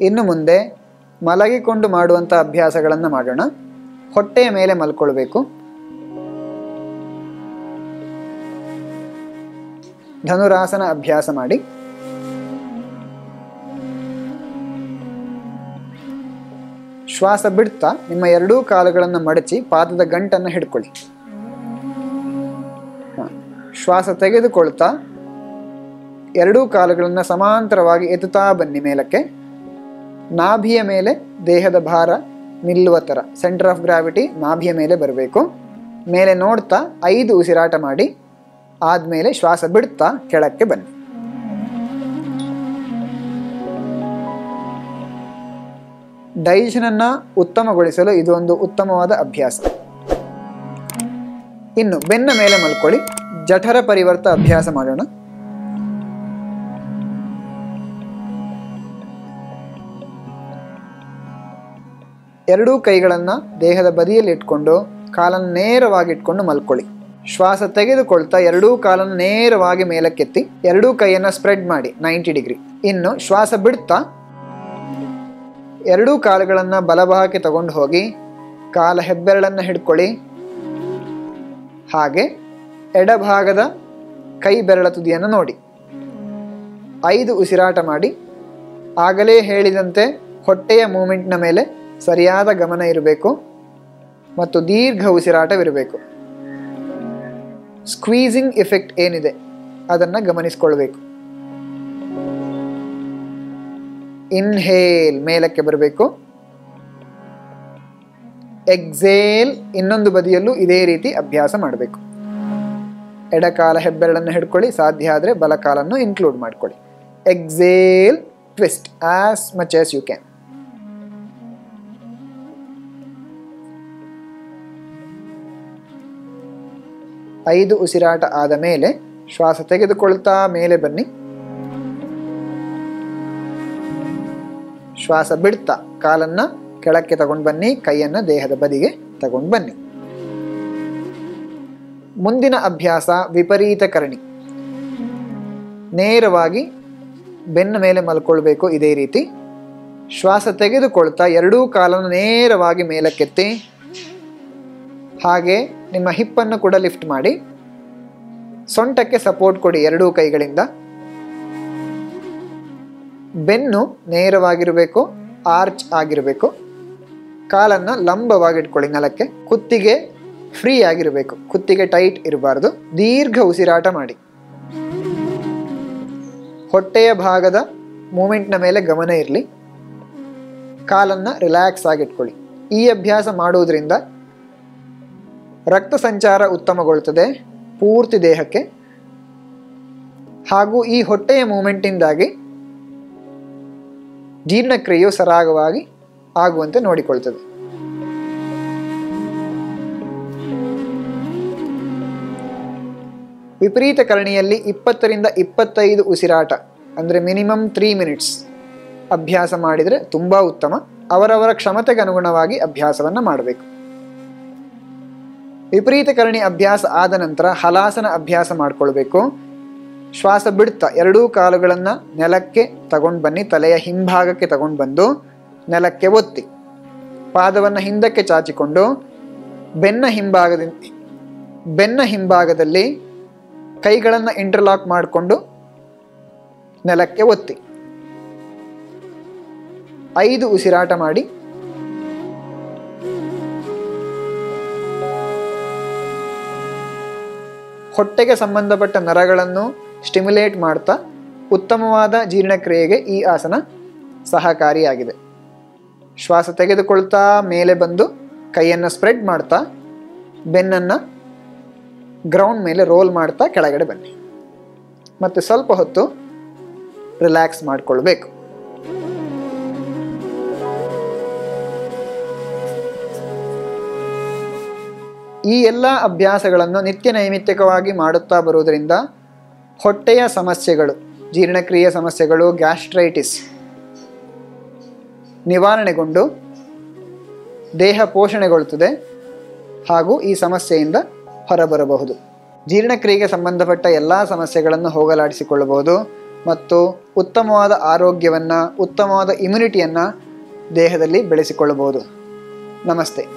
ಇನ್ನು ಮುಂದೆ ಮಲಗಿಕೊಂಡು ಮಾಡುವಂಥ ಅಭ್ಯಾಸಗಳನ್ನು ಮಾಡೋಣ. ಹೊಟ್ಟೆಯ ಮೇಲೆ ಮಲ್ಕೊಳ್ಬೇಕು. ಧನುರಾಸನ ಅಭ್ಯಾಸ ಮಾಡಿ. ಶ್ವಾಸ ಬಿಡ್ತಾ ನಿಮ್ಮ ಎರಡೂ ಕಾಲುಗಳನ್ನು ಮಡಚಿ ಪಾದದ ಗಂಟನ್ನು ಹಿಡ್ಕೊಳ್ಳಿ. ಶ್ವಾಸ ತೆಗೆದುಕೊಳ್ತಾ ಎರಡೂ ಕಾಲುಗಳನ್ನು ಸಮಾಂತರವಾಗಿ ಎತ್ತುತ್ತಾ ಬನ್ನಿ ಮೇಲಕ್ಕೆ. ನಾಭಿಯ ಮೇಲೆ ದೇಹದ ಭಾರ ನಿಲ್ಲುವ ಥರ, ಸೆಂಟರ್ ಆಫ್ ಗ್ರಾವಿಟಿ ನಾಭಿಯ ಮೇಲೆ ಬರಬೇಕು. ಮೇಲೆ ನೋಡ್ತಾ 5 ಉಸಿರಾಟ ಮಾಡಿ. ಆದಮೇಲೆ ಶ್ವಾಸ ಬಿಡ್ತಾ ಕೆಳಕ್ಕೆ ಬನ್ನಿ. ಡೈಜೆಷನನ್ನು ಉತ್ತಮಗೊಳಿಸಲು ಇದು ಒಂದು ಉತ್ತಮವಾದ ಅಭ್ಯಾಸ. ಇನ್ನು ಬೆನ್ನ ಮೇಲೆ ಮಲ್ಕೊಳ್ಳಿ. ಜಠರ ಪರಿವರ್ತ ಅಭ್ಯಾಸ ಮಾಡೋಣ. ಎರಡೂ ಕೈಗಳನ್ನು ದೇಹದ ಬದಿಯಲ್ಲಿ ಇಟ್ಕೊಂಡು ಕಾಲನ್ನು ನೇರವಾಗಿ ಇಟ್ಕೊಂಡು ಮಲ್ಕೊಳ್ಳಿ. ಶ್ವಾಸ ತೆಗೆದುಕೊಳ್ತಾ ಎರಡೂ ಕಾಲನ್ನು ನೇರವಾಗಿ ಮೇಲಕ್ಕೆತ್ತಿ ಎರಡೂ ಕೈಯನ್ನು ಸ್ಪ್ರೆಡ್ ಮಾಡಿ 90 ಡಿಗ್ರಿ. ಇನ್ನು ಶ್ವಾಸ ಬಿಡ್ತಾ ಎರಡೂ ಕಾಲುಗಳನ್ನು ಬಲಭಾಗಕ್ಕೆ ತಗೊಂಡು ಹೋಗಿ ಕಾಲ ಹೆಬ್ಬೆರಳನ್ನು ಹಿಡ್ಕೊಳ್ಳಿ. ಹಾಗೆ ಎಡಭಾಗದ ಕೈ ಬೆರಳ ತುದಿಯನ್ನು ನೋಡಿ. 5 ಉಸಿರಾಟ ಮಾಡಿ. ಆಗಲೇ ಹೇಳಿದಂತೆ ಹೊಟ್ಟೆಯ ಮೂಮೆಂಟ್ನ ಮೇಲೆ ಸರಿಯಾದ ಗಮನ ಇರಬೇಕು ಮತ್ತು ದೀರ್ಘ ಉಸಿರಾಟವಿರಬೇಕು. ಸ್ಕ್ವೀಸಿಂಗ್ ಎಫೆಕ್ಟ್ ಏನಿದೆ ಅದನ್ನು ಗಮನಿಸ್ಕೊಳ್ಬೇಕು. ಇನ್ಹೇಲ್ ಮೇಲಕ್ಕೆ ಬರಬೇಕು. ಎಕ್ಸೇಲ್ ಇನ್ನೊಂದು ಬದಿಯಲ್ಲೂ ಇದೇ ರೀತಿ ಅಭ್ಯಾಸ ಮಾಡಬೇಕು. ಎಡಕಾಲ ಹೆಬ್ಬೆರಳನ್ನು ಹಿಡ್ಕೊಳ್ಳಿ. ಸಾಧ್ಯ ಆದರೆ ಬಲಕಾಲನ್ನು ಇನ್ಕ್ಲೂಡ್ ಮಾಡ್ಕೊಳ್ಳಿ. Exhale, twist as much as you can. ಐದು ಉಸಿರಾಟ ಆದ ಮೇಲೆ ಶ್ವಾಸ ತೆಗೆದುಕೊಳ್ತಾ ಮೇಲೆ ಬನ್ನಿ. ಶ್ವಾಸ ಬಿಡ್ತಾ ಕಾಲನ್ನು ಕೆಳಕ್ಕೆ ತಗೊಂಡು ಬನ್ನಿ. ಕೈಯನ್ನು ದೇಹದ ಬದಿಗೆ ತಗೊಂಡು ಬನ್ನಿ. ಮುಂದಿನ ಅಭ್ಯಾಸ ವಿಪರೀತ ಕರಣಿ. ನೇರವಾಗಿ ಬೆನ್ನ ಮೇಲೆ ಮಲ್ಕೊಳ್ಬೇಕು. ಇದೇ ರೀತಿ ಶ್ವಾಸ ತೆಗೆದುಕೊಳ್ತಾ ಎರಡೂ ಕಾಲನ್ನು ನೇರವಾಗಿ ಮೇಲಕ್ಕೆತ್ತಿ. ಹಾಗೆ ನಿಮ್ಮ ಹಿಪ್ಪನ್ನು ಕೂಡ ಲಿಫ್ಟ್ ಮಾಡಿ. ಸೊಂಟಕ್ಕೆ ಸಪೋರ್ಟ್ ಕೊಡಿ ಎರಡೂ ಕೈಗಳಿಂದ. ಬೆನ್ನು ನೇರವಾಗಿರಬೇಕು, ಆರ್ಚ್ ಆಗಿರಬೇಕು. ಕಾಲನ್ನು ಲಂಬವಾಗಿಟ್ಕೊಳ್ಳಿ ನೆಲಕ್ಕೆ. ಕುತ್ತಿಗೆ ಫ್ರೀ ಆಗಿರಬೇಕು, ಕುತ್ತಿಗೆ ಟೈಟ್ ಇರಬಾರ್ದು. ದೀರ್ಘ ಉಸಿರಾಟ ಮಾಡಿ. ಹೊಟ್ಟೆಯ ಭಾಗದ ಮೂಮೆಂಟ್ನ ಮೇಲೆ ಗಮನ ಇರಲಿ. ಕಾಲನ್ನು ರಿಲ್ಯಾಕ್ಸ್ ಆಗಿಟ್ಕೊಳ್ಳಿ. ಈ ಅಭ್ಯಾಸ ಮಾಡುವುದರಿಂದ ರಕ್ತ ಸಂಚಾರ ಉತ್ತಮಗೊಳ್ಳುತ್ತದೆ ಪೂರ್ತಿ ದೇಹಕ್ಕೆ. ಹಾಗೂ ಈ ಹೊಟ್ಟೆಯ ಮೂಮೆಂಟಿಂದಾಗಿ ಜೀರ್ಣಕ್ರಿಯೆಯು ಸರಾಗವಾಗಿ ಆಗುವಂತೆ ನೋಡಿಕೊಳ್ತದೆ. ವಿಪರೀತ ಕರಣಿಯಲ್ಲಿ 20ರಿಂದ 25 ಉಸಿರಾಟ ಅಂದರೆ ಮಿನಿಮಮ್ 3 ಮಿನಿಟ್ಸ್ ಅಭ್ಯಾಸ ಮಾಡಿದರೆ ತುಂಬ ಉತ್ತಮ. ಅವರವರ ಕ್ಷಮತೆಗೆ ಅನುಗುಣವಾಗಿ ಅಭ್ಯಾಸವನ್ನು ಮಾಡಬೇಕು. ವಿಪರೀತ ಕರಣಿ ಅಭ್ಯಾಸ ಆದ ನಂತರ ಹಲಾಸನ ಅಭ್ಯಾಸ ಮಾಡಿಕೊಳ್ಬೇಕು. ಶ್ವಾಸ ಬಿಡ್ತಾ ಎರಡೂ ಕಾಲುಗಳನ್ನು ನೆಲಕ್ಕೆ ತಗೊಂಡು ಬನ್ನಿ. ತಲೆಯ ಹಿಂಭಾಗಕ್ಕೆ ತಗೊಂಡು ಬಂದು ನೆಲಕ್ಕೆ ಒತ್ತಿ. ಪಾದವನ್ನು ಹಿಂದಕ್ಕೆ ಚಾಚಿಕೊಂಡು ಬೆನ್ನ ಹಿಂಭಾಗದಲ್ಲಿ ಕೈಗಳನ್ನು ಇಂಟರ್ಲಾಕ್ ಮಾಡಿಕೊಂಡು ನೆಲಕ್ಕೆ ಒತ್ತಿ. 5 ಉಸಿರಾಟ ಮಾಡಿ. ಹೊಟ್ಟೆಗೆ ಸಂಬಂಧಪಟ್ಟ ನರಗಳನ್ನು ಸ್ಟಿಮ್ಯುಲೇಟ್ ಮಾಡ್ತಾ ಉತ್ತಮವಾದ ಜೀರ್ಣಕ್ರಿಯೆಗೆ ಈ ಆಸನ ಸಹಕಾರಿಯಾಗಿದೆ. ಶ್ವಾಸ ತೆಗೆದುಕೊಳ್ತಾ ಮೇಲೆ ಬಂದು ಕೈಯನ್ನು ಸ್ಪ್ರೆಡ್ ಮಾಡ್ತಾ ಬೆನ್ನನ್ನು ಗ್ರೌಂಡ್ ಮೇಲೆ ರೋಲ್ ಮಾಡ್ತಾ ಕೆಳಗಡೆ ಬನ್ನಿ. ಮತ್ತು ಸ್ವಲ್ಪ ಹೊತ್ತು ರಿಲ್ಯಾಕ್ಸ್ ಮಾಡಿಕೊಳ್ಬೇಕು. ಈ ಎಲ್ಲ ಅಭ್ಯಾಸಗಳನ್ನು ನಿತ್ಯ ನೈಮಿತ್ತಿಕವಾಗಿ ಮಾಡುತ್ತಾ ಬರುವುದರಿಂದ ಹೊಟ್ಟೆಯ ಸಮಸ್ಯೆಗಳು, ಜೀರ್ಣಕ್ರಿಯೆ ಸಮಸ್ಯೆಗಳು, ಗ್ಯಾಸ್ಟ್ರೈಟಿಸ್ ನಿವಾರಣೆಗೊಂಡು ದೇಹ ಪೋಷಣೆಗೊಳ್ಳುತ್ತದೆ ಹಾಗೂ ಈ ಸಮಸ್ಯೆಯಿಂದ ಹೊರಬರಬಹುದು. ಜೀರ್ಣಕ್ರಿಯೆಗೆ ಸಂಬಂಧಪಟ್ಟ ಎಲ್ಲ ಸಮಸ್ಯೆಗಳನ್ನು ಹೋಗಲಾಡಿಸಿಕೊಳ್ಳಬಹುದು. ಮತ್ತು ಉತ್ತಮವಾದ ಆರೋಗ್ಯವನ್ನು, ಉತ್ತಮವಾದ ಇಮ್ಯುನಿಟಿಯನ್ನು ದೇಹದಲ್ಲಿ ಬೆಳೆಸಿಕೊಳ್ಳಬಹುದು. ನಮಸ್ತೆ.